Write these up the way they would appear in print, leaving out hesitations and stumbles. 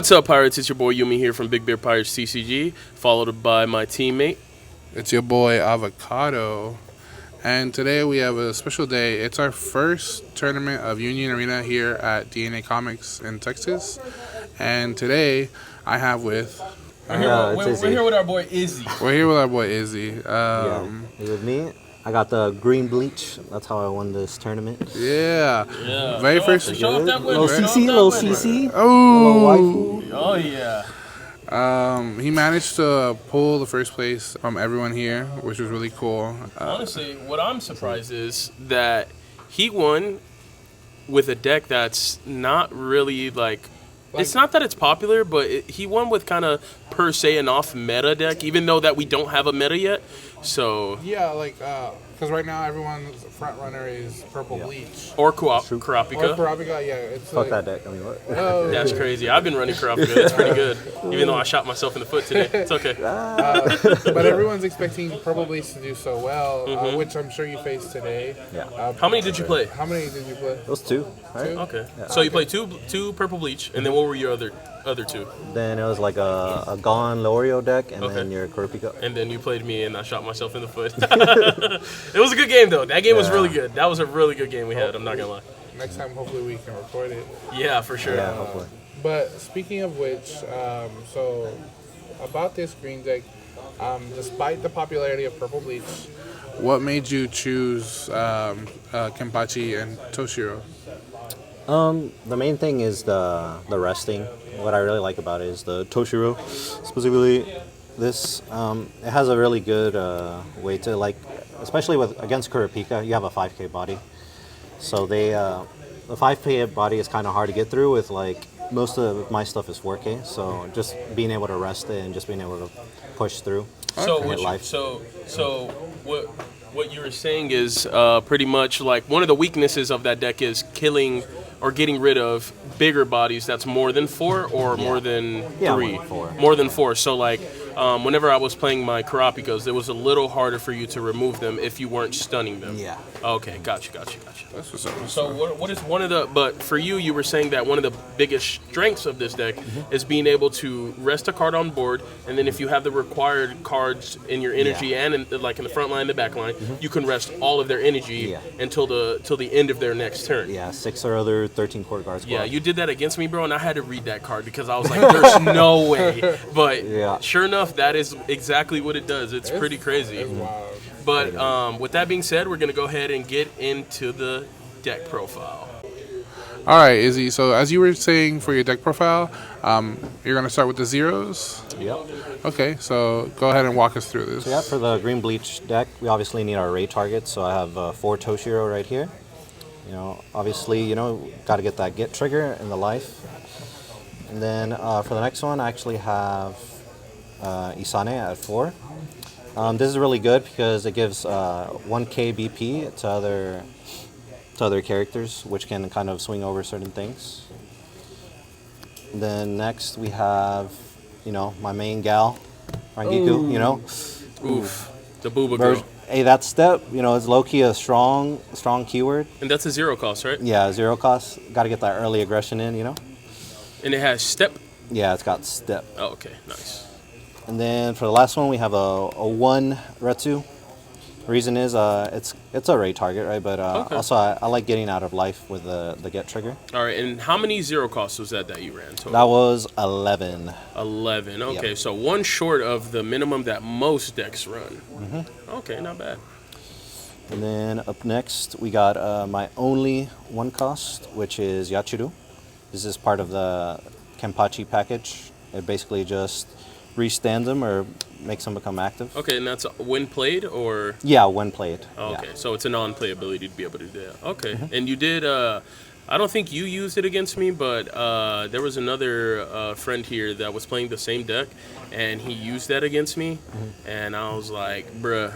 What's up, Pirates? It's your boy Yumi here from Big Bear Pirates TCG, followed by my teammate. It's your boy Avocado. And today we have a special day. It's our first tournament of Union Arena here at DNA Comics in Texas. And today I have with... We're here with our boy Izzy. We're here with our boy Izzy. With me, I got the green bleach. That's how I won this tournament. Yeah. Very first. Show off that winner. Little CC. Oh yeah. He managed to pull the first place from everyone here, which was really cool. Honestly, what I'm surprised is that he won with a deck that's not really like it's not that it's popular, but he won with kind of per se an off meta deck, even though that we don't have a meta yet. So yeah, because right now everyone's front runner is Purple Bleach or Kurapika. Or Kurapika, yeah. It's Fuck that deck. I mean, what? That's crazy. I've been running Kurapika. That's pretty good. Even though I shot myself in the foot today, it's okay. But everyone's expecting Purple Bleach to do so well, which I'm sure you faced today. Yeah. How many did you play? How many did you play? It was two. Right? Okay. Yeah. So you played two Purple Bleach, and then what were your other two? Then it was like a Gone Lorio deck, and then your Kurapika. And then you played me, and I shot myself in the foot. It was a good game, though. That game was really good. That was a really good game we had. I'm not gonna lie. Next time, hopefully, we can record it. Yeah, for sure. Yeah, hopefully. But speaking of which, so about this green deck, despite the popularity of Purple Bleach, what made you choose Kenpachi and Toshiro? The main thing is the resting. What I really like about it is the Toshiro, specifically this. It has a really good way to especially against Kurapika, you have a 5K body. So the 5K body is kind of hard to get through with most of my stuff is 4K. So just being able to rest it and just being able to push through. So what you were saying is pretty much like one of the weaknesses of that deck is killing or getting rid of bigger bodies that's more than 4 or more than 3? More than 4. So whenever I was playing my Kurapikas, it was a little harder for you to remove them if you weren't stunning them. Yeah. Okay, gotcha. That's what's up. So what is one of the, but for you were saying that one of the biggest strengths of this deck is being able to rest a card on board, and then if you have the required cards in your energy and in the front line and the back line, you can rest all of their energy until the end of their next turn. Yeah, 6 or other 13 court guards. Yeah, you did that against me, bro, and I had to read that card because I was like, there's no way. But sure enough, that is exactly what it does. It's pretty crazy. It's wild. But with that being said, we're going to go ahead and get into the deck profile. All right, Izzy. So as you were saying for your deck profile, you're going to start with the zeros? Yep. Okay, so go ahead and walk us through this. So for the green bleach deck, we obviously need our raid targets. So I have 4 Toshiro right here. Obviously, got to get that get trigger in the life. And then for the next one, I actually have Isane at 4. This is really good because it gives 1k BP to other characters, which can kind of swing over certain things. And then next we have, my main gal, Rangiku. Oof, the booba girl. Hey, that step, is low-key a strong keyword. And that's a 0 cost, right? Yeah, 0 cost. Got to get that early aggression in, And it has step? Yeah, it's got step. Oh, okay, nice. And then for the last one, we have a 1 Retsu. Reason is it's a raid target, right? But also I like getting out of life with the get trigger. All right, and how many 0 costs was that you ran total? That was 11. 11, okay. Yep. So 1 short of the minimum that most decks run. Okay, not bad. And then up next, we got my only 1 cost, which is Yachiru. This is part of the Kenpachi package. It basically just restands them or makes them become active. Okay, and that's when played or? Yeah, when played. Oh, okay, so it's a non-play ability to be able to do that. Okay, and you did, I don't think you used it against me, but there was another friend here that was playing the same deck, and he used that against me, and I was like, bruh.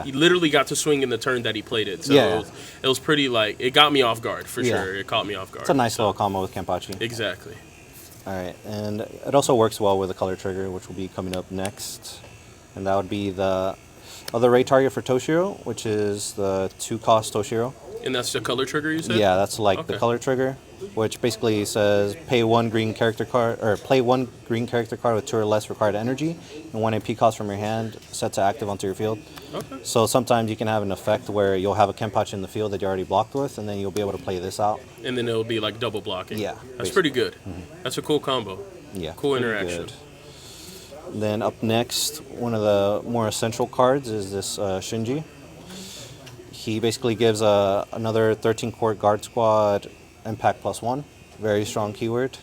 He literally got to swing in the turn that he played it. So it was pretty, it got me off guard, for sure. It caught me off guard. It's a nice little combo with Kenpachi. Exactly. All right, and it also works well with the color trigger, which will be coming up next. And that would be the other raid target for Toshiro, which is the 2 cost Toshiro. And that's the color trigger you said? Yeah, that's the color trigger. which basically says pay one green character card or play one green character card with 2 or less required energy and 1 AP cost from your hand set to active onto your field. Okay. So sometimes you can have an effect where you'll have a Kenpachi in the field that you already blocked with, and then you'll be able to play this out. And then it'll be like double blocking. Yeah, That's basically. pretty good. That's a cool combo. Yeah, Cool pretty interaction. good. Then up next, one of the more essential cards is this Shinji. He basically gives another 13 core guard squad impact +1. Very strong keyword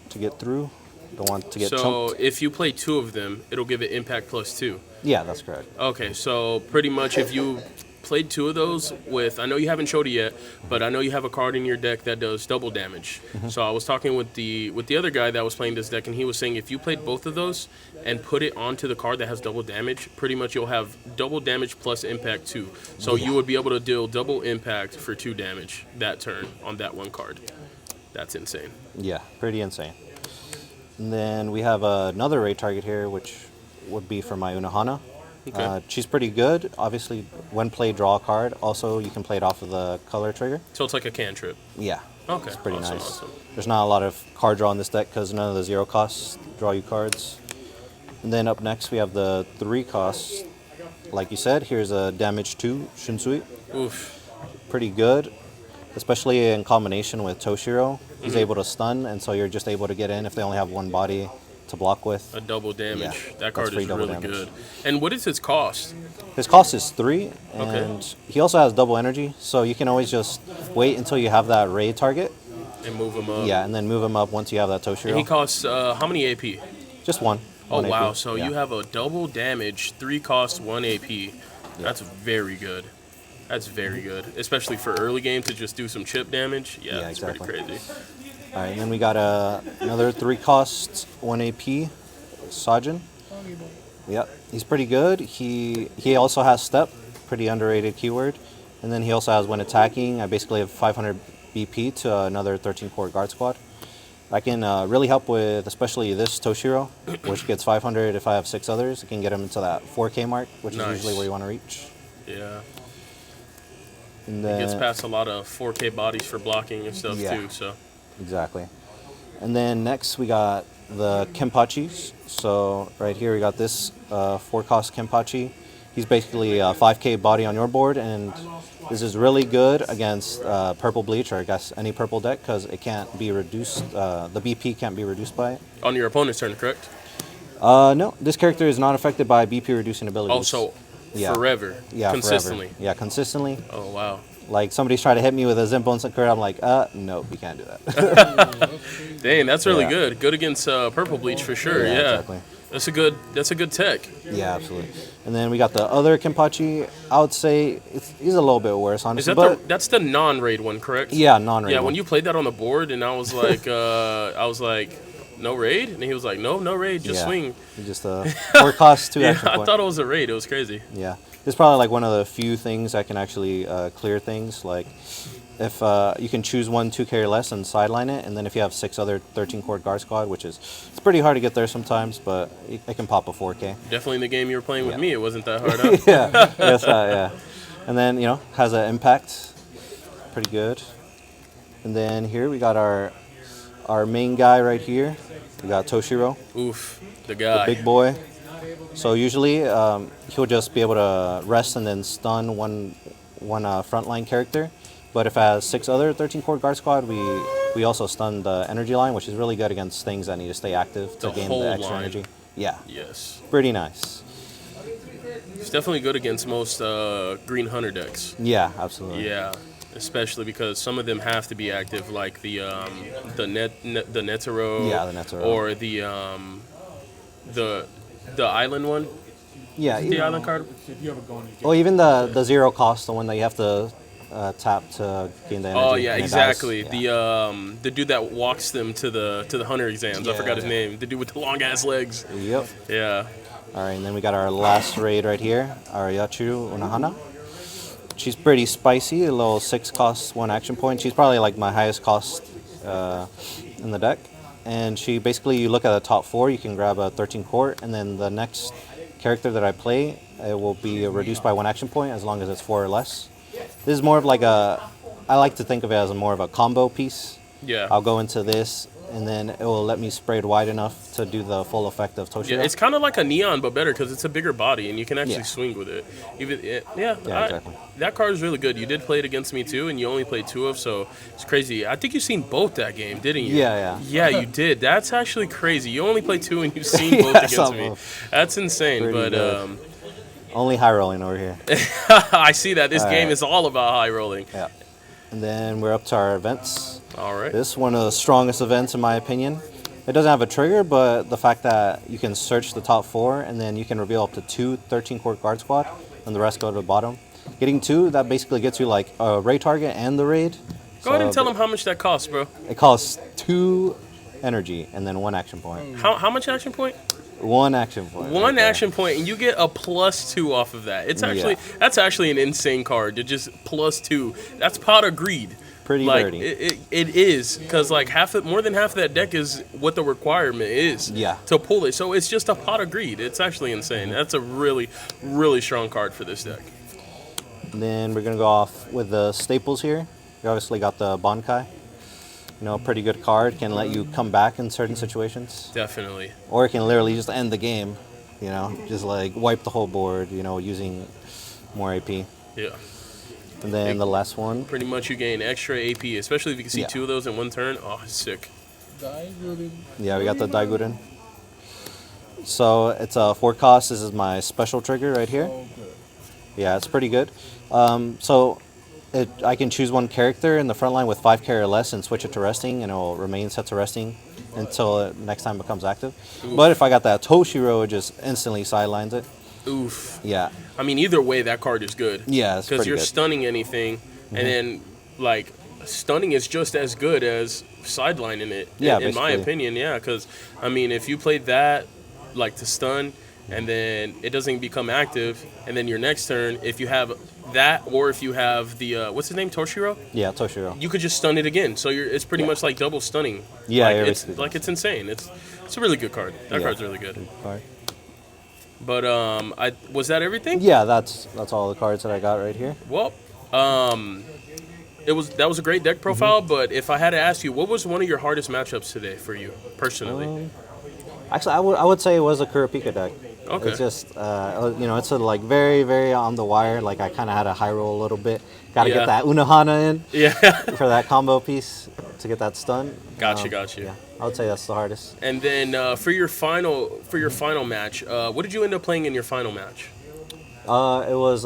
to get through. Don't want to get So chumped. if you play 2 of them, it'll give it impact +2. Yeah, that's correct. Okay, so pretty much if you played 2 of those with, I know you haven't showed it yet, but I know you have a card in your deck that does double damage. So I was talking with the other guy that was playing this deck, and he was saying if you played both of those and put it onto the card that has double damage, pretty much you'll have double damage plus impact 2. So you would be able to deal double impact for 2 damage that turn on that one card. That's insane. Yeah, pretty insane. And then we have another raid target here, which would be for my Unana. Okay. She's pretty good. Obviously, when played, draw a card. Also, you can play it off of the color trigger. So it's like a cantrip. Yeah. Okay. It's pretty Awesome, nice. awesome. There's not a lot of card draw in this deck because none of the 0 costs draw you cards. And then up next, we have the 3 costs. Like you said, here's a damage 2 Shinsui. Oof. Pretty good, especially in combination with Toshiro. He's able to stun, and so you're just able to get in if they only have 1 body to block with. A double damage. Yeah, That that's card free is double really damage. good. And what is its cost? His cost is 3, and Okay. he also has double energy, so you can always just wait until you have that raid target. And move them up. Yeah, and then move him up once you have that And he Toshiro. costs how many AP? Just 1. Oh, 1 AP. wow. So Yeah. you have a double damage, 3 cost, 1 AP. That's very good. That's very good. Especially for early game to just do some chip damage. Yeah, Yeah, that's exactly. pretty crazy. All right, and then we got another 3 costs, 1 AP, Sajin. Yep, he's pretty good. He also has step, pretty underrated keyword. And then he also has when attacking, I basically have 500 BP to another 13 core guard squad. I can really help with especially this Toshiro, which gets 500 if I have 6 others. It can get him into that 4K mark, which Nice. is usually where you want to reach. Yeah. And It gets then, past a lot of 4K bodies for blocking and stuff Yeah. too. So exactly. And then next we got the Kenpachis. So right here we got this 4 cost Kenpachi. He's basically a 5K body on your board, and this is really good against purple bleach, or I guess any purple deck, because it can't be reduced. The BP can't be reduced by it. on your opponent's turn, correct? No, this character is not affected by BP reducing abilities. Also, Yeah. forever. Yeah, Consistently. Forever. Yeah, consistently. Oh, wow. Like somebody's trying to hit me with a Zen Bone Card, I'm like, no, we can't do that. Dang, that's really Yeah. good. Good against purple bleach for sure. Yeah, Yeah. exactly. That's a good tech. Yeah, absolutely. And then we got the other Kenpachi. I would say he's a little bit worse, Is honestly. that But that's the non-raid one, correct? yeah, non-raid. Yeah, one. when you played that on the board, and I was like, no raid, and he was like, no raid, just Yeah. swing. You just 4 costs 2 Yeah, action I point. thought it was a raid. It was crazy. Yeah, this is probably like one of the few things that can actually clear things. Like if you can choose 1 2K or less and sideline it, and then if you have 6 other 13 core guard squad, which is it's pretty hard to get there sometimes, but it can pop a 4K. Definitely in the game you were playing with Yeah. me, it wasn't that hard. Huh? Yeah, yes, yeah. And then has an impact, pretty good. And then here we got our main guy right here. We got Toshiro, Oof, the the guy. big boy. So usually he'll just be able to rest and then stun one frontline character. But if it has 6 other 13 core guard squad, we also stun the energy line, which is really good against things that need to stay active to The gain whole the extra line. energy. Yeah, Yes, pretty nice. it's definitely good against most Green Hunter decks. Yeah, absolutely. Yeah, especially because some of them have to be active, like the Netero. Yeah, the Netero. Or the island one. Yeah, The island card. or even the 0 cost, the one that you have to tap to gain the energy. Oh yeah, and it dies. exactly. Yeah. The dude that walks them to the hunter exams. I forgot his Yeah. name. The dude with the long ass legs. Yep. Yeah. All right, and then we got our last raid right here, our Yachiru Unahana. She's pretty spicy, a little 6 cost, 1 action point. She's probably like my highest cost in the deck. And she basically, you look at the top 4, you can grab a 13 core, and then the next character that I play, it will be reduced by 1 action point as long as it's 4 or less. This is more of like I like to think of it as more of a combo piece. Yeah. I'll go into this, and then it will let me spray it wide enough to do the full effect of Toshiro. Yeah, it's kind of like a neon, but better because it's a bigger body and you can actually Yeah. swing with it. Exactly. That card is really good. You did play it against me too, and you only played 2 of, so it's crazy. I think you've seen both that game, didn't you? Yeah. Yeah, you did. That's actually crazy. You only played 2 and you've seen both Yeah, I saw against me. both. That's insane. Pretty but good. Only high rolling over here. I see that. This All game right. is all about high rolling. Yeah. And then we're up to our events. All right. This is one of the strongest events in my opinion. It doesn't have a trigger, but the fact that you can search the top 4 and then you can reveal up to 2 13-core guard squad and the rest go to the bottom. Getting 2, that basically gets you like a raid target and the raid. Go ahead and tell them how much that costs, bro. It costs 2 energy and then 1 action point. How much action point? 1 action point. One right there. action point, and you get a +2 off of that. It's actually That's actually an insane card to just +2. That's pot of greed. Pretty Like dirty. it is, because like more than half of that deck is what the requirement is. Yeah. To pull it, so it's just a pot of greed. It's actually insane. That's a really, really strong card for this deck. And then we're gonna go off with the staples here. You obviously got the Bankai. You know, pretty good card. Can let you come back in certain situations. Definitely. Or it can literally just end the game. You know, just like wipe the whole board. You know, using more AP. Yeah. And then the last one. Pretty much you gain extra AP, especially if you can see Yeah. 2 of those in one turn. Oh, sick. Yeah, we got the Daiguren. So it's a 4 cost. This is my special trigger right here. Yeah, it's pretty good. I can choose one character in the front line with 5 carry or less and switch it to resting, and it will remain set to resting until next time it becomes active. Oof. But if I got that Toshiro, it just instantly sidelines it. Oof. Yeah. I mean, either way, that card is good. Yeah, it's Because pretty you're good. stunning anything, and then, like, stunning is just as good as sidelining it, Yeah, in my basically. opinion, yeah. Because, I mean, if you played that, like, to stun, and then it doesn't become active, and then your next turn, if you have that, or if you have the, what's his name, Toshiro? Yeah, Toshiro. You could just stun it again. So it's pretty much like double stunning. Yeah, like, yeah, it's basically. like it's insane. It's a really good card. That Yeah. card's really good. Card. But was that everything? Yeah, that's all the cards that I got right here. Well, that was a great deck profile. But if I had to ask you, what was one of your hardest matchups today for you personally? Actually, I would say it was a Kurapika deck. Okay. It's just, you know, it's a, like very, very on the wire. Like I kind of had a high roll a little bit. Got to Yeah. get that Unana in Yeah. for that combo piece to get that stun. Gotcha. Yeah, I would say that's the hardest. And then for your final match, what did you end up playing in your final match? It was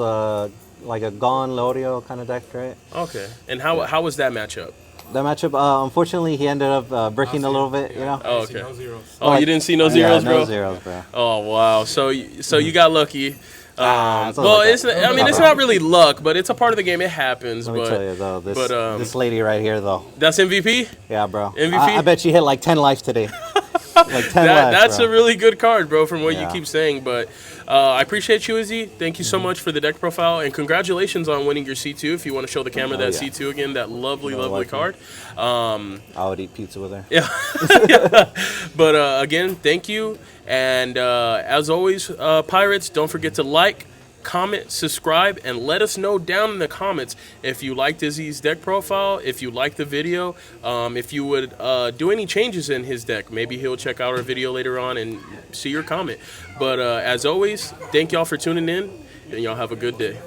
like a Gon Lorio kind of deck, right? Okay. And how was that matchup? That matchup, unfortunately, he ended up breaking a little bit, you know? Oh, okay. No zeros. Oh, you didn't see no zeros, yeah, bro? no zeros, bro. Oh wow! So you got lucky. it's not Well, like it's that. I mean it's not really luck, but it's a part of the game. It happens. Let me tell you, though, this lady right here, though. That's MVP. Yeah, bro. MVP? I bet she hit like 10 lives today. Like 10 lives, That's bro. a really good card, bro. From what you Yeah. keep saying, but I appreciate you, Izzy. Thank you so much for the deck profile, and congratulations on winning your C2. If you want to show the camera that yeah. C2 again, that lovely welcome. card. I would eat pizza with her. Yeah. But again, thank you. And as always, Pirates, don't forget to like, comment, subscribe, and let us know down in the comments if you liked Izzy's deck profile, if you liked the video, if you would do any changes in his deck. Maybe he'll check out our video later on and see your comment. But as always, thank y'all for tuning in, and y'all have a good day.